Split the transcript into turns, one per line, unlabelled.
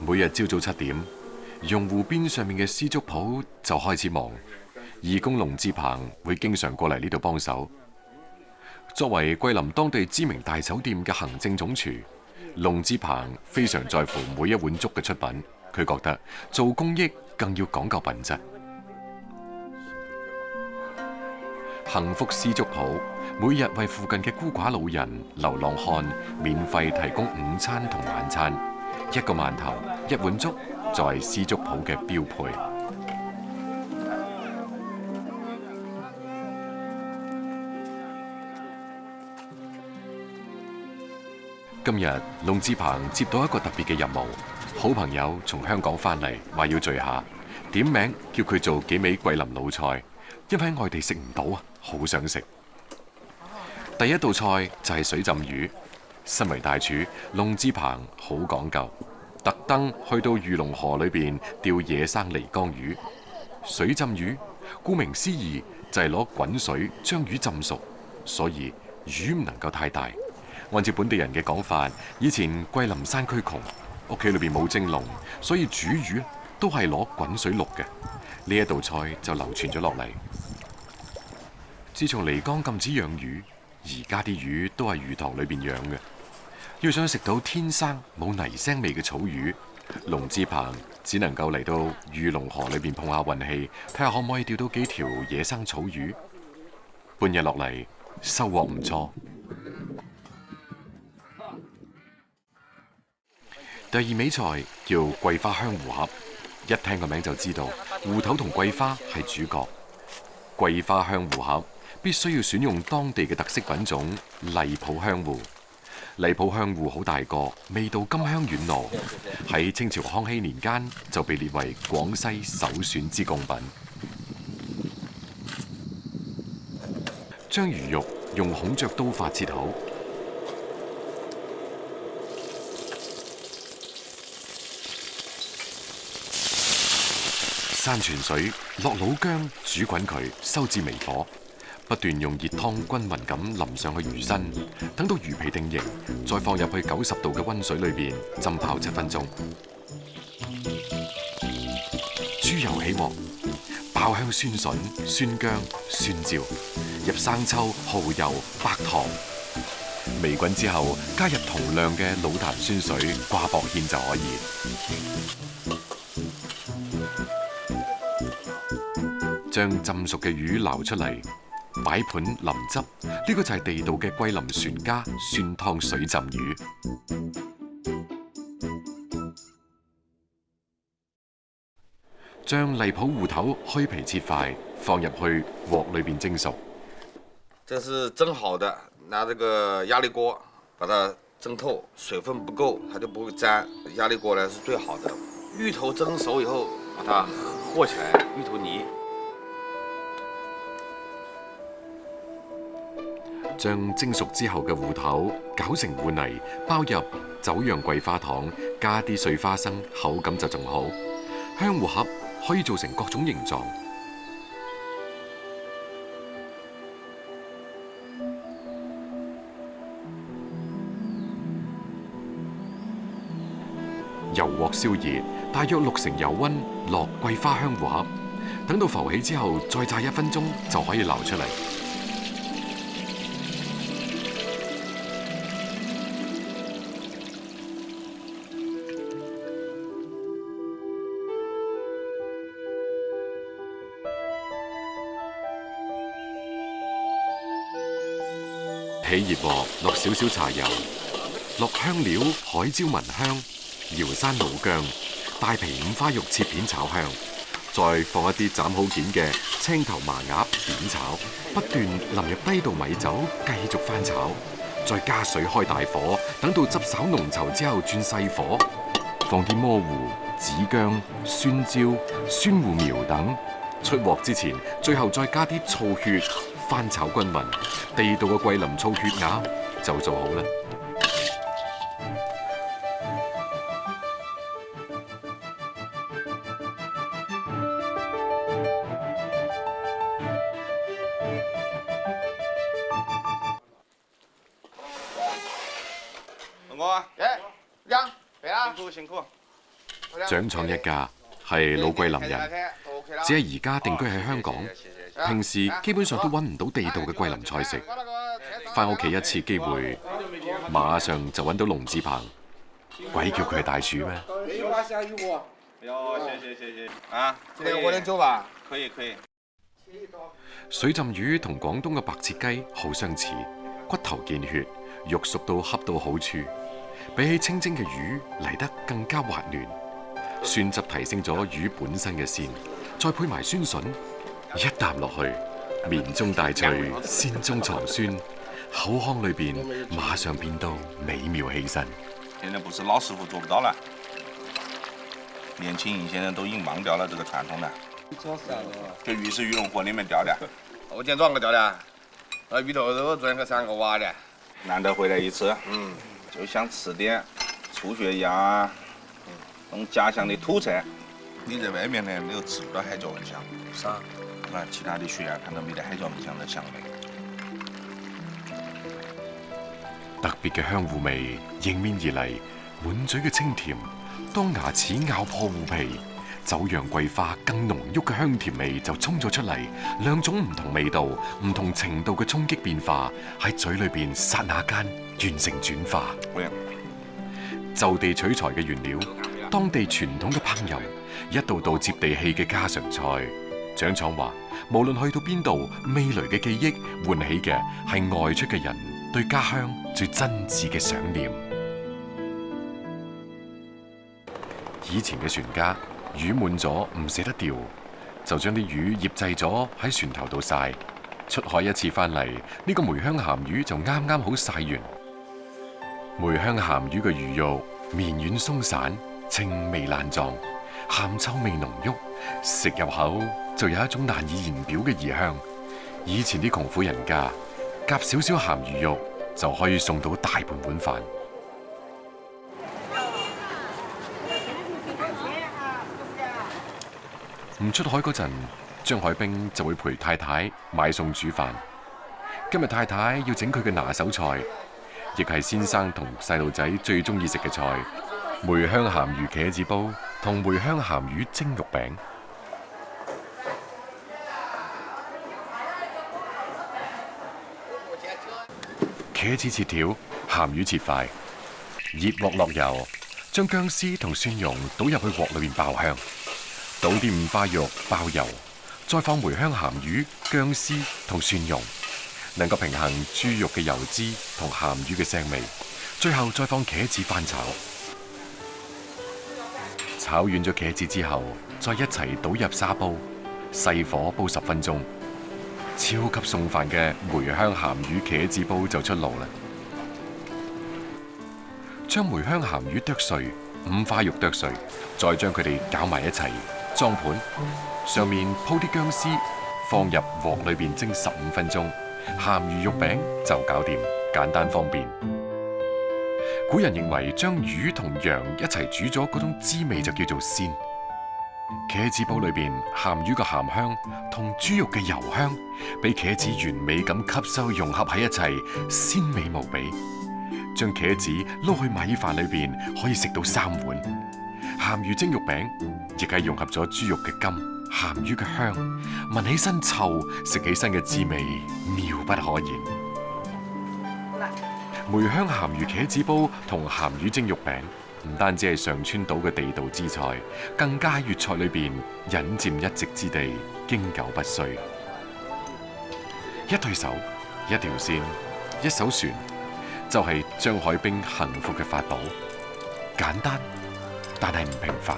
每日朝早7點，榕湖邊上面嘅絲竹鋪就開始忙，義工龍志鵬會經常過嚟呢度幫手。作為桂林當地知名大酒店嘅行政總廚，龍志鵬非常在乎每一碗粥嘅出品。佢覺得做公益更要講究品質。幸福絲竹鋪每日為附近嘅孤寡老人、流浪漢免費提供午餐同晚餐，一個饅頭、一碗粥，就係絲竹鋪嘅標配。今日龍志鵬接到一個特別嘅任務，好朋友從香港返嚟，話要聚下，點名叫佢做幾味桂林老菜，因為喺外地食唔到啊，好想食。第一道菜就係水浸魚。身為大廚，龍志鵬好講究，特登去到御龍河裏邊釣野生漓江魚。水浸魚顧名思義就係攞滾水將魚浸熟，所以魚唔能夠太大。按照本地人嘅講法，以前桂林山區窮，屋企裏邊冇蒸籠，所以煮魚都係攞滾水渌嘅。呢一道菜就流傳咗落嚟。自從漓江禁止養魚，而家啲魚都係魚塘裏邊養嘅。要想食到天生冇泥腥味嘅草魚，龍志鵬只能夠嚟到御龍河裏邊碰下運氣，睇下可唔可以釣到幾條野生草魚。半日落嚟，收穫唔錯。第二味菜叫桂花香芋盒，一聽個名就知道芋頭同桂花係主角。桂花香芋盒必須要選用當地嘅特色品種荔浦香芋。荔浦香芋好大個，味道甘香軟糯，喺清朝康熙年間就被列為廣西首選之貢品。將魚肉用孔雀刀法切好。山泉水落老薑煮滾佢，收至微火，不斷用熱湯均勻咁淋上去魚身，等到魚皮定型，再放入去90度嘅溫水裏邊浸泡7分鐘。豬油起鑊，爆香酸筍、酸薑、酸椒，入生抽、蠔油、白糖，微滾之後加入同量嘅老壇酸水，掛薄芡就可以。將浸熟嘅魚撈出嚟，擺盤淋汁，呢個就係地道嘅桂林船家酸湯水浸魚。將荔浦芋頭開皮切塊，放入去鑊裏邊蒸熟。
這是蒸好的，拿這個壓力鍋把它蒸透，水分不夠它就不會粘。壓力鍋呢是最好的。芋頭蒸熟以後，把它和起來，芋頭泥。
將蒸熟之後嘅芋頭攪成芋泥，包入酒釀桂花糖，加啲碎花生，口感就仲好。香芋盒可以做成各種形狀。油鑊燒熱，大約60油溫，落桂花香芋盒，等到浮起之後，再炸1分鐘就可以撈出嚟。起熱鑊，落少少茶油，落香料海椒聞香、瑤山老薑、大皮五花肉切片炒香，再放一啲斬好件嘅青頭麻鴨點炒，不斷淋入低度米酒，繼續翻炒，再加水開大火，等到汁稍濃稠之後轉細火，放啲魔芋、紫薑、酸椒、酸芋苗等。出鑊之前，最後再加啲醋血。翻炒均勻，地道嘅桂林醋血鴨就做好啦。
老公，哎，亮，回啦！辛苦辛苦。
蔣廠一家係老桂林人，只係而家定居喺香港。平時基本上都揾唔到地道嘅桂林菜食，翻屋企一次機會，馬上就揾到龍志鵬。鬼叫佢係大廚咩？
啊，今天我能做吧？
可以。
水浸魚同廣東嘅白切雞好相似，骨頭見血，肉熟到恰到好處。比起清蒸嘅魚嚟得更加滑嫩，酸汁提升咗魚本身嘅鮮，再配埋酸筍，一啖落去，綿中帶脆，鮮中藏酸，口腔裏邊馬上變到美妙起身。
現在不是老師傅做不到了，年輕人現在都已經忘掉了這個傳統了。就魚是魚龍鍋裡面掉的。
我今天早上掉的，魚頭肉昨天給3個挖的。
難得回來一次，就想吃點初雪羊啊，這種家鄉的土菜。你在外面呢，你又吃不到海椒味香。是啊，其他的血啊，看到沒得海椒味香的香味。
特別嘅香芋味迎面而嚟，滿嘴嘅清甜。當牙齒咬破芋皮，酒釀桂花更濃郁嘅香甜味就衝咗出嚟。兩種唔同味道、唔同程度嘅衝擊變化喺嘴裏邊剎那間完成轉化。就地取材嘅原料，當地傳統嘅烹飪，一道道接地氣嘅家常菜。蔣廠話，無論去到邊度，味蕾嘅記憶喚起嘅係外出嘅人對家鄉最真摯嘅想念。以前嘅船家魚滿咗唔捨得掉，就將啲魚醃製咗喺船頭度曬。出海一次翻嚟，呢個梅香鹹魚就啱啱好曬完。梅香鹹魚嘅魚肉綿軟鬆散，清味爛狀，鹹臭味濃郁，食入口就有一種難以言表嘅異香。以前啲窮苦人家夾少少鹹魚肉就可以送到大半碗飯。唔出海嗰陣，張海兵就會陪太太買餸煮飯。今日太太要整佢嘅拿手菜，亦係先生同細路仔最中意食嘅菜——梅香鹹魚茄子煲同梅香鹹魚蒸肉餅。茄子切條，鹹魚切塊，熱鑊落油，將薑絲同蒜蓉倒入去鑊裏邊爆香。倒啲五花肉爆油，再放梅香鹹魚、薑絲同蒜蓉，能夠平衡豬肉嘅油脂同鹹魚嘅腥味。最後再放茄子翻炒，炒軟咗茄子之後，再一齊倒入砂煲，細火煲10分鐘，超級送飯嘅梅香鹹魚茄子煲就出爐啦！將梅香鹹魚剁碎，五花肉剁碎，再將佢哋攪埋一齊。裝盤，上面鋪啲薑絲，放入鑊裏邊蒸15分鐘，鹹魚肉餅就搞掂，簡單方便。古人認為將魚同羊一齊煮咗嗰種滋味就叫做鮮。茄子煲裏邊鹹魚嘅鹹香同豬肉嘅油香，俾茄子完美咁吸收融合喺一齊，鮮美無比。將茄子撈去米飯裏邊，可以食到3碗。鹹魚蒸肉餅亦係融合咗豬肉嘅甘、鹹魚嘅香，聞起身臭，食起身嘅滋味妙不可言。梅香鹹魚茄子煲同鹹魚蒸肉餅唔單止係上川島嘅地道之菜，更加喺粵菜裏邊隱佔一席之地，經久不衰。一對手，一條線，一艘船，就係張海兵幸福嘅法寶。簡單，但係唔平凡。